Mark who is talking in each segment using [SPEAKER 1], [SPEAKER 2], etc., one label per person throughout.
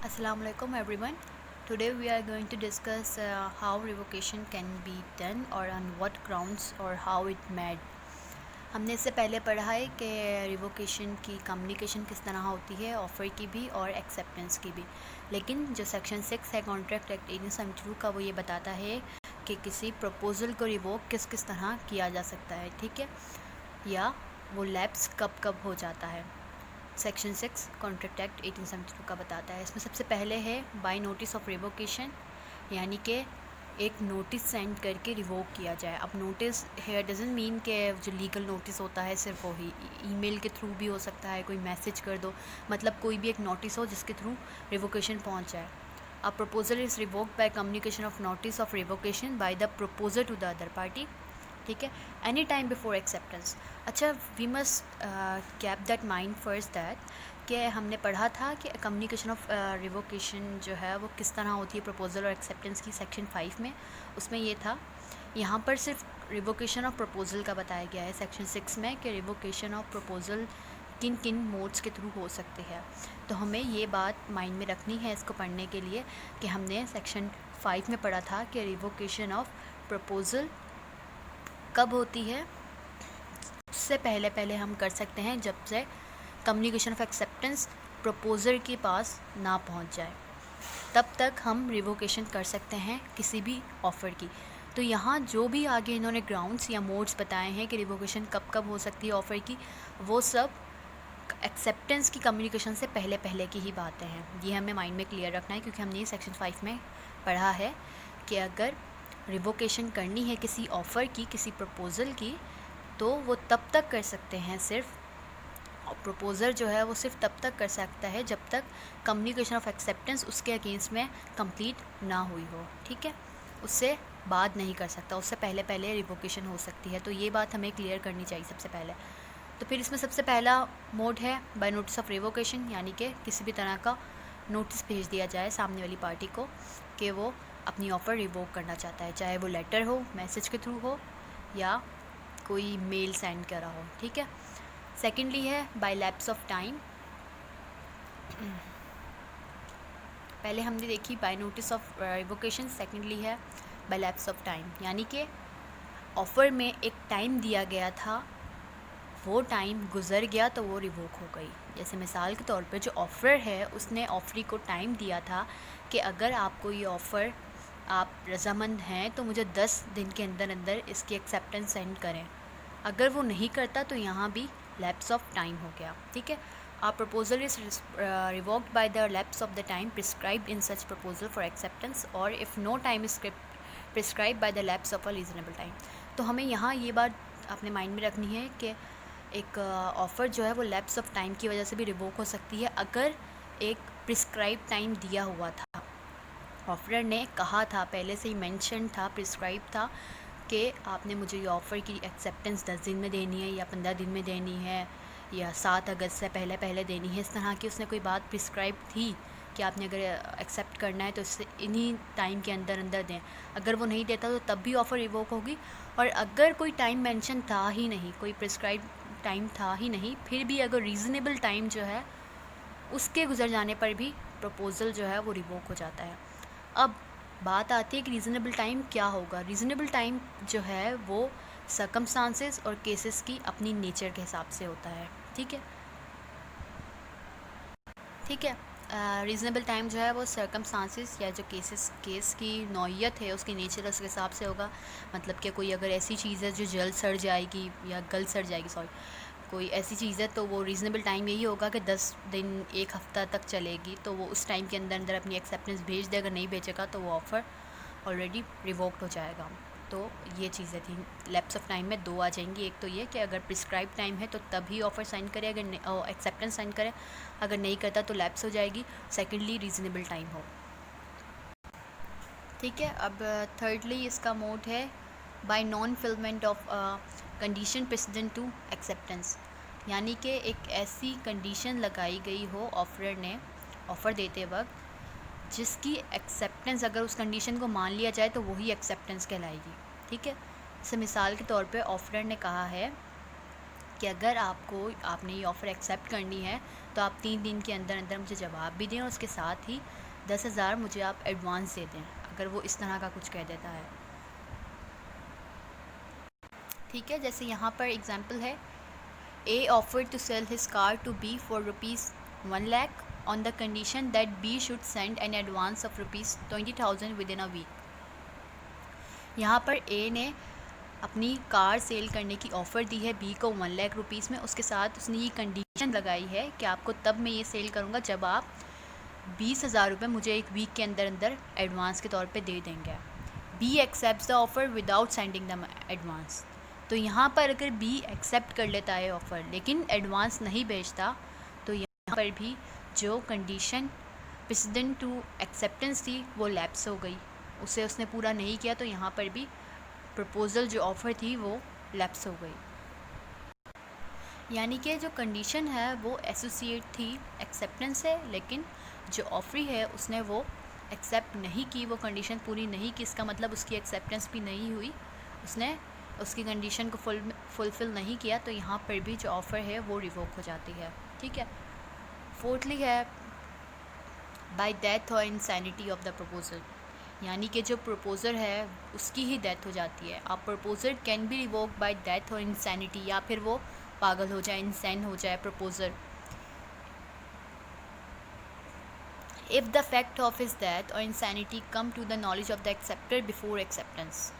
[SPEAKER 1] Assalamualaikum everyone. Today we are going to discuss how revocation can be done or on what grounds or how it made. हमने इससे पहले पढ़ा है कि revocation की communication किस तरह होती है, ऑफ़र की भी और एक्सेप्टेंस की भी। लेकिन जो सेक्शन 6 है कॉन्ट्रैक्ट एक्ट 1872 का, वो ये बताता है कि किसी प्रपोज़ल को रिवोक किस किस तरह किया जा सकता है, ठीक है, या वो लैप्स कब कब हो जाता है। सेक्शन 6 कॉन्ट्रैक्ट एक्ट 1872 का बताता है। इसमें सबसे पहले है बाय नोटिस ऑफ रिवोकेशन, यानी कि एक नोटिस सेंड करके रिवोक किया जाए। अब नोटिस हेयर डजंट मीन के जो लीगल नोटिस होता है सिर्फ वही, ईमेल के थ्रू भी हो सकता है, कोई मैसेज कर दो, मतलब कोई भी एक नोटिस हो जिसके थ्रू रिवोकेशन पहुंच जाए। A proposal is revoked by communication of notice of revocation by the proposer to the other party, ठीक है, एनी टाइम बिफोर एक्सेप्टेंस। अच्छा, we must keep that mind first that कि हमने पढ़ा था कि कम्युनिकेशन ऑफ रिवोकेशन जो है वो किस तरह होती है प्रपोजल और एक्सेप्टेंस की, सेक्शन 5 में। उसमें ये था, यहाँ पर सिर्फ रिवोकेशन ऑफ प्रपोजल का बताया गया है सेक्शन 6 में कि रिवोकेशन ऑफ प्रपोजल किन किन मोड्स के थ्रू हो सकते हैं। तो हमें ये बात माइंड में रखनी है इसको पढ़ने के लिए कि हमने सेक्शन 5 में पढ़ा था कि रिवोकेशन ऑफ प्रपोजल कब होती है। उससे पहले पहले हम कर सकते हैं जब से कम्युनिकेशन ऑफ एक्सेप्टेंस प्रपोजर के पास ना पहुंच जाए, तब तक हम रिवोकेशन कर सकते हैं किसी भी ऑफ़र की। तो यहाँ जो भी आगे इन्होंने ग्राउंड्स या मोड्स बताए हैं कि रिवोकेशन कब कब हो सकती है ऑफ़र की, वो सब एक्सेप्टेंस की कम्युनिकेशन से पहले पहले की ही बातें हैं। ये हमें माइंड में क्लियर रखना है, क्योंकि हमने सेक्शन 5 में पढ़ा है कि अगर रिवोकेशन करनी है किसी ऑफ़र की, किसी प्रपोज़ल की, तो वो तब तक कर सकते हैं सिर्फ, प्रपोज़र जो है वो सिर्फ तब तक कर सकता है जब तक कम्युनिकेशन ऑफ एक्सेप्टेंस उसके अगेंस्ट में कंप्लीट ना हुई हो, ठीक है। उससे बाद नहीं कर सकता, उससे पहले पहले रिवोकेशन हो सकती है। तो ये बात हमें क्लियर करनी चाहिए सबसे पहले। तो फिर इसमें सबसे पहला मोड है बाय नोटिस ऑफ रिवोकेशन, यानी कि किसी भी तरह का नोटिस भेज दिया जाए सामने वाली पार्टी को कि वो अपनी ऑफ़र रिवोक करना चाहता है, चाहे वो लेटर हो, मैसेज के थ्रू हो, या कोई मेल सेंड करा हो, ठीक है। सेकेंडली है बाय लैप्स ऑफ टाइम। पहले हमने देखी by notice of revocation, secondly है बाय लैप्स ऑफ टाइम, यानी कि ऑफ़र में एक टाइम दिया गया था, वो टाइम गुज़र गया तो वो रिवोक हो गई। जैसे मिसाल के तौर पे जो ऑफ़र है उसने ऑफरी को टाइम दिया था कि अगर आपको ये ऑफ़र, आप रज़ामंद हैं तो मुझे 10 दिन के अंदर अंदर इसकी एक्सेप्टेंस सेंड करें। अगर वो नहीं करता तो यहाँ भी लैप्स ऑफ टाइम हो गया, ठीक है। A proposal is revoked by the lapse of the time prescribed in such proposal for acceptance, और if no time is prescribe by the lapse of a reasonable time. तो हमें यहाँ ये बात अपने माइंड में रखनी है कि एक ऑफ़र जो है वो लैप्स ऑफ टाइम की वजह से भी रिवोक हो सकती है अगर एक प्रिस्क्राइब टाइम दिया हुआ था, ऑफर ने कहा था, पहले से ही मेंशन था, प्रिस्क्राइब था कि आपने मुझे ये ऑफ़र की एक्सेप्टेंस 10 दिन में देनी है या 15 दिन में देनी है या 7 अगस्त से पहले पहले देनी है। इस तरह की उसने कोई बात प्रिस्क्राइब थी कि आपने अगर एक्सेप्ट करना है तो इससे इन्हीं टाइम के अंदर अंदर दें। अगर वो नहीं देता तो तब भी ऑफ़र रिवोक होगी। और अगर कोई टाइम मेंशन था ही नहीं, कोई प्रिस्क्राइब टाइम था ही नहीं, फिर भी अगर रीज़नेबल टाइम जो है उसके गुजर जाने पर भी प्रपोज़ल जो है वो रिवोक हो जाता है। अब बात आती है कि रीज़नेबल टाइम क्या होगा। रीज़नेबल टाइम जो है वो सर्कमस्टांसेस और केसेस की अपनी नेचर के हिसाब से होता है, ठीक है, ठीक है। रीज़नेबल टाइम जो है वो सर्कमस्टांसेस या जो केस की नौइयत है, उसकी नेचर उसके हिसाब से होगा। मतलब कि कोई अगर ऐसी चीज़ है जो जल्द सड़ जाएगी या गल सड़ जाएगी, सॉरी, कोई ऐसी चीज़ है तो वो रीज़नेबल टाइम यही होगा कि 10 दिन 1 हफ़्ता तक चलेगी, तो वो उस टाइम के अंदर अंदर अपनी एक्सेप्टेंस भेज दे। अगर नहीं भेजेगा तो वो ऑफ़र ऑलरेडी रिवोक्ड हो जाएगा। तो ये चीज़ें थी। लैप्स ऑफ टाइम में 2 आ जाएंगी। एक तो ये कि अगर प्रिस्क्राइब टाइम है तो तभी ऑफ़र साइन करे, अगर एक्सेप्टेंस साइन करे, अगर नहीं करता तो लैप्स हो जाएगी। सेकेंडली रीज़नेबल टाइम हो, ठीक है। अब थर्डली इसका मोड है by non fulfilment of condition precedent to acceptance, यानी कि एक ऐसी कंडीशन लगाई गई हो ऑफर ने ऑफ़र देते वक्त जिसकी एक्सेप्टेंस, अगर उस कंडीशन को मान लिया जाए तो वही एक्सेप्टेंस कहलाएगी, ठीक है। जैसे मिसाल के तौर पे ऑफर ने कहा है कि अगर आपने ये ऑफ़र एक्सेप्ट करनी है तो आप 3 दिन के अंदर अंदर मुझे जवाब भी दें और उसके साथ ही 10,000 मुझे आप एडवांस दे दें, अगर वो इस तरह का कुछ कह देता है। ठीक है, जैसे यहाँ पर एग्जांपल है, A offer to sell his car to be for ₹1 lakh on the condition that B should send an advance of ₹20,000 within a week. यहाँ पर ए ने अपनी कार सेल करने की ऑफ़र दी है बी को 1 लाख रुपीज़ में, उसके साथ उसने ये कंडीशन लगाई है कि आपको तब मैं ये सेल करूँगा जब आप 20,000 रुपये मुझे एक वीक के अंदर अंदर एडवांस के तौर पे दे देंगे। Be accept the offer without sending the advance. तो यहाँ पर अगर बी एक्सेप्ट कर लेता है ऑफ़र लेकिन एडवांस नहीं भेजता, तो यहाँ पर भी जो कंडीशन प्रेसिडेंट टू एक्सेप्टेंस थी वो लैप्स हो गई, उसे उसने पूरा नहीं किया, तो यहाँ पर भी प्रपोज़ल जो ऑफ़र थी वो लैप्स हो गई। यानी कि जो कंडीशन है वो एसोसिएट थी एक्सेप्टेंस है, लेकिन जो ऑफरी है उसने वो एक्सेप्ट नहीं की, वो कंडीशन पूरी नहीं की, इसका मतलब उसकी एक्सेप्टेंस भी नहीं हुई, उसने उसकी कंडीशन को फुलफ़िल नहीं किया, तो यहाँ पर भी जो ऑफ़र है वो रिवोक हो जाती है। ठीक है, फोर्थली है बाय डेथ और इंसैनिटी ऑफ द प्रपोजल, यानी कि जो प्रपोज़र है उसकी ही डेथ हो जाती है। आप proposer can be revoke by death और इंसैनिटी, या फिर वो पागल हो जाए, इंसैन हो जाए proposer, if the fact of his death और insanity come to the knowledge of the acceptor before acceptance.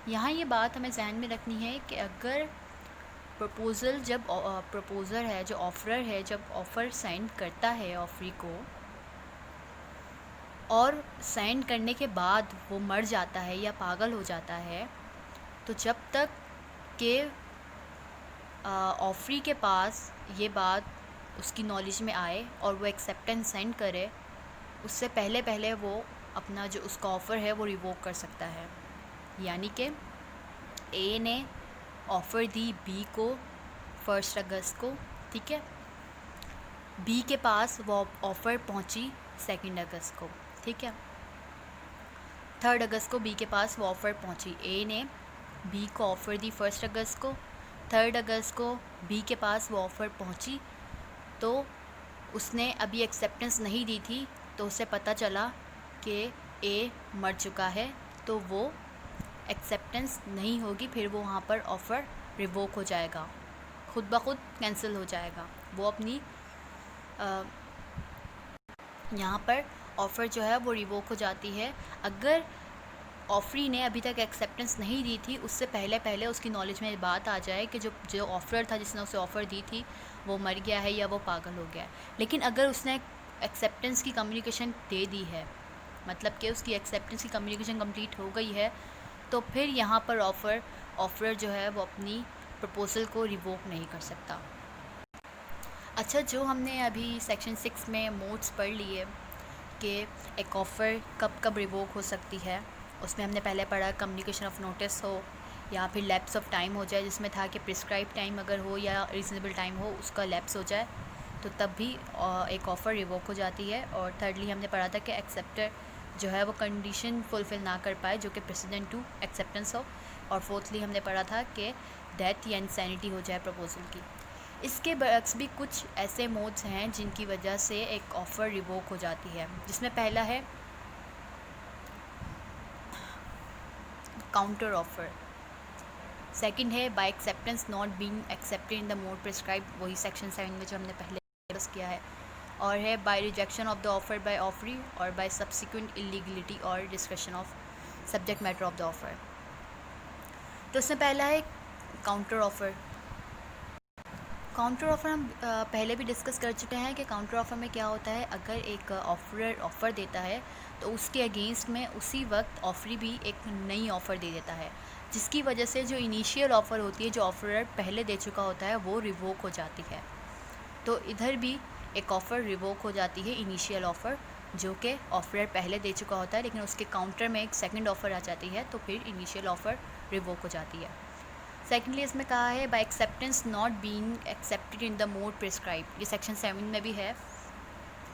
[SPEAKER 1] यहाँ ये बात हमें जहन में रखनी है कि अगर प्रपोज़ल जब प्रपोज़र है, जो ऑफरर है, जब ऑफ़र सेंड करता है ऑफरी को और सेंड करने के बाद वो मर जाता है या पागल हो जाता है, तो जब तक के ऑफरी के पास ये बात उसकी नॉलेज में आए और वो एक्सेप्टेंस सेंड करे, उससे पहले पहले वो अपना जो उसका ऑफ़र है वो रिवोक कर सकता है। यानी कि ए ने ऑफ़र दी बी को 1 अगस्त को, ठीक है, बी के पास वो ऑफ़र पहुंची 2 अगस्त को, ठीक है, 3 अगस्त को बी के पास वो ऑफ़र पहुंची। ए ने बी को ऑफ़र दी 1 अगस्त को, 3 अगस्त को बी के पास वो ऑफ़र पहुंची, तो उसने अभी एक्सेप्टेंस नहीं दी थी, तो उसे पता चला कि ए मर चुका है, तो वो एक्सेप्टेंस नहीं होगी, फिर वो वहाँ पर ऑफ़र रिवोक हो जाएगा, खुद ब खुद कैंसिल हो जाएगा। वो अपनी यहाँ पर ऑफ़र जो है वो रिवोक हो जाती है अगर ऑफरी ने अभी तक एक्सेप्टेंस नहीं दी थी, उससे पहले पहले उसकी नॉलेज में बात आ जाए कि जो ऑफ़र था, जिसने उसे ऑफ़र दी थी, वो मर गया है या वो पागल हो गया है। लेकिन अगर उसने एक्सेप्टेंस की कम्युनिकेशन दे दी है, मतलब कि उसकी एक्सेप्टेंस की कम्युनिकेशन कंप्लीट हो गई है, तो फिर यहाँ पर ऑफ़र जो है वो अपनी प्रपोज़ल को रिवोक नहीं कर सकता। अच्छा, जो हमने अभी सेक्शन 6 में मोड्स पढ़ लिए कि एक ऑफ़र कब कब रिवोक हो सकती है, उसमें हमने पहले पढ़ा कम्युनिकेशन ऑफ नोटिस हो या फिर लैप्स ऑफ टाइम हो जाए, जिसमें था कि प्रिस्क्राइब टाइम अगर हो या रीज़नेबल टाइम हो उसका लैप्स हो जाए, तो तब भी एक ऑफ़र रिवोक हो जाती है। और थर्डली हमने पढ़ा था कि एक्सेप्टर जो है वो कंडीशन फुलफ़िल ना कर पाए जो कि प्रेसिडेंट टू एक्सेप्टेंस हो। और फोर्थली हमने पढ़ा था कि डेथ या इंसैनिटी हो जाए प्रपोज़ल की। इसके बरक्स भी कुछ ऐसे मोड्स हैं जिनकी वजह से एक ऑफ़र रिवोक हो जाती है, जिसमें पहला है काउंटर ऑफ़र, सेकंड है by acceptance not being accepted in the mode prescribe, वही सेक्शन 7 में जो हमने पहले डिस्कस किया है, और है by rejection of the offer by offeree और बाय सब्सिक्वेंट इलीगलिटी और discussion of subject matter of the offer. तो उसमें पहला है काउंटर ऑफ़र। काउंटर ऑफ़र हम पहले भी डिस्कस कर चुके हैं कि काउंटर ऑफ़र में क्या होता है, अगर एक ऑफ़र देता है तो उसके अगेंस्ट में उसी वक्त ऑफरी भी एक नई ऑफ़र दे देता है, जिसकी वजह से जो इनिशियल ऑफ़र होती है, जो ऑफ़रर पहले दे चुका होता है, वो रिवोक हो जाती है। तो इधर भी एक ऑफ़र रिवोक हो जाती है, इनिशियल ऑफ़र जो कि ऑफ़रर पहले दे चुका होता है, लेकिन उसके काउंटर में एक सेकंड ऑफ़र आ जाती है, तो फिर इनिशियल ऑफ़र रिवोक हो जाती है। सेकेंडली इसमें कहा है by acceptance not being accepted in the mode prescribe, ये सेक्शन 7 में भी है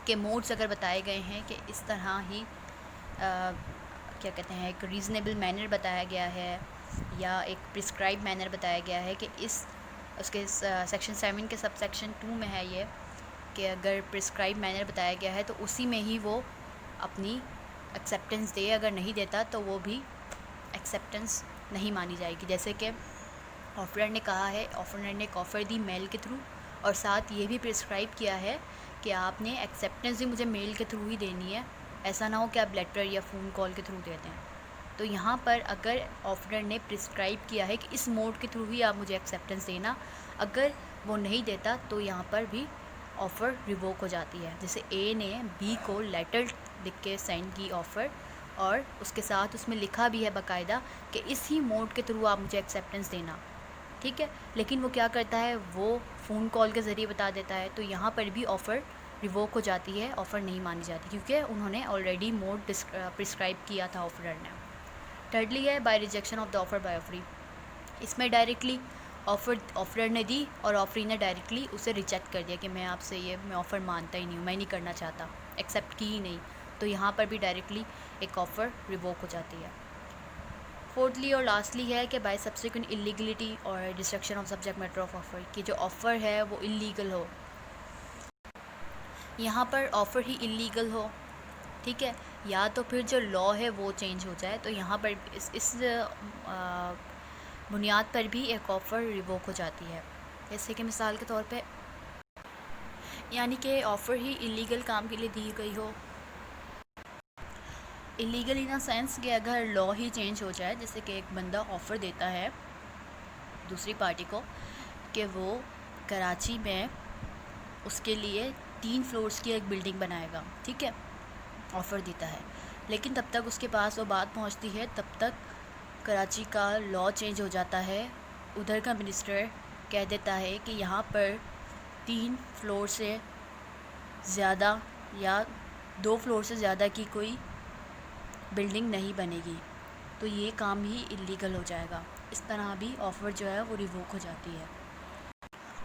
[SPEAKER 1] कि मोड्स अगर बताए गए हैं कि इस तरह ही क्या कहते हैं, एक रीज़नेबल मैनर बताया गया है या एक प्रिस्क्राइब मैनर बताया गया है कि इस उसके सेक्शन 7 के सब सेक्शन 2 में है ये कि अगर प्रिस्क्राइब मैनर बताया गया है तो उसी में ही वो अपनी एक्सेप्टेंस दे, अगर नहीं देता तो वो भी एक्सेप्टेंस नहीं मानी जाएगी। जैसे कि ऑफरर ने कहा है, ऑफरर ने एक ऑफ़र दी मेल के थ्रू और साथ ये भी प्रिस्क्राइब किया है कि आपने एक्सेप्टेंस भी मुझे मेल के थ्रू ही देनी है, ऐसा ना हो कि आप लेटर या फ़ोन कॉल के थ्रू दे दें। तो यहाँ पर अगर ऑफरर ने प्रिस्क्राइब किया है कि इस मोड के थ्रू ही आप मुझे एक्सेप्टेंस देना, अगर वो नहीं देता तो यहाँ पर भी ऑफ़र रिवोक हो जाती है। जैसे ए ने बी को लेटर लिख के सेंड की ऑफ़र और उसके साथ उसमें लिखा भी है बाकायदा कि इस ही मोड के थ्रू आप मुझे एक्सेप्टेंस देना, ठीक है। लेकिन वो क्या करता है, वो फ़ोन कॉल के ज़रिए बता देता है, तो यहाँ पर भी ऑफ़र रिवोक हो जाती है, ऑफ़र नहीं मानी जाती क्योंकि उन्होंने ऑलरेडी मोड प्रिस्क्राइब किया था ऑफरर ने। थर्डली है by rejection of the offer by offeree. इसमें डायरेक्टली ऑफरर ने दी और ऑफरी ने डायरेक्टली उसे रिजेक्ट कर दिया कि मैं ऑफ़र मानता ही नहीं हूँ, मैं नहीं करना चाहता, एक्सेप्ट की ही नहीं। तो यहाँ पर भी डायरेक्टली एक ऑफ़र रिवोक हो जाती है। फोर्थली और लास्टली है कि बाय सब्सिक्वेंट इलीगलिटी और destruction of subject matter of offer, कि जो ऑफ़र है वो इलीगल हो, यहाँ पर ऑफ़र ही इलीगल हो, ठीक है, या तो फिर जो लॉ है वो चेंज हो जाए। तो यहाँ पर इस बुनियाद पर भी एक ऑफ़र रिवोक हो जाती है। जैसे कि मिसाल के तौर पे, यानी कि ऑफ़र ही इलीगल काम के लिए दी गई हो। इलीगल इन अ सेंस कि अगर लॉ ही चेंज हो जाए, जैसे कि एक बंदा ऑफ़र देता है दूसरी पार्टी को कि वो कराची में उसके लिए 3 फ्लोर्स की एक बिल्डिंग बनाएगा, ठीक है, ऑफ़र देता है। लेकिन तब तक उसके पास वो बात पहुंचती है, तब तक कराची का लॉ चेंज हो जाता है। उधर का मिनिस्टर कह देता है कि यहाँ पर 3 फ्लोर से ज़्यादा या 2 फ्लोर से ज़्यादा की कोई बिल्डिंग नहीं बनेगी, तो ये काम ही इलीगल हो जाएगा। इस तरह भी ऑफ़र जो है वो रिवोक हो जाती है।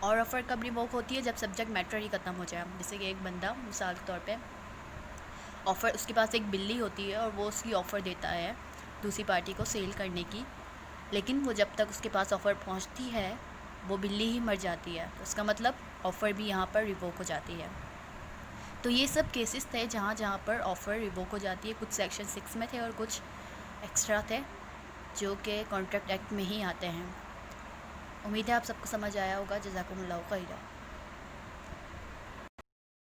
[SPEAKER 1] और ऑफ़र कब रिवोक होती है, जब सब्जेक्ट मैटर ही ख़त्म हो जाए। जैसे कि एक बंदा मिसाल के तौर पे ऑफ़र, उसके पास एक बिल्ली होती है और वो उसकी ऑफ़र देता है दूसरी पार्टी को सेल करने की, लेकिन वो जब तक उसके पास ऑफ़र पहुंचती है वो बिल्ली ही मर जाती है, तो उसका मतलब ऑफ़र भी यहाँ पर रिवोक हो जाती है। तो ये सब केसेस थे जहाँ पर ऑफ़र रिवोक हो जाती है। कुछ सेक्शन 6 में थे और कुछ एक्स्ट्रा थे जो कि कॉन्ट्रैक्ट एक्ट में ही आते हैं। उम्मीद है आप सबको समझ आया होगा। जज़ाकुमुल्लाहु खैरा।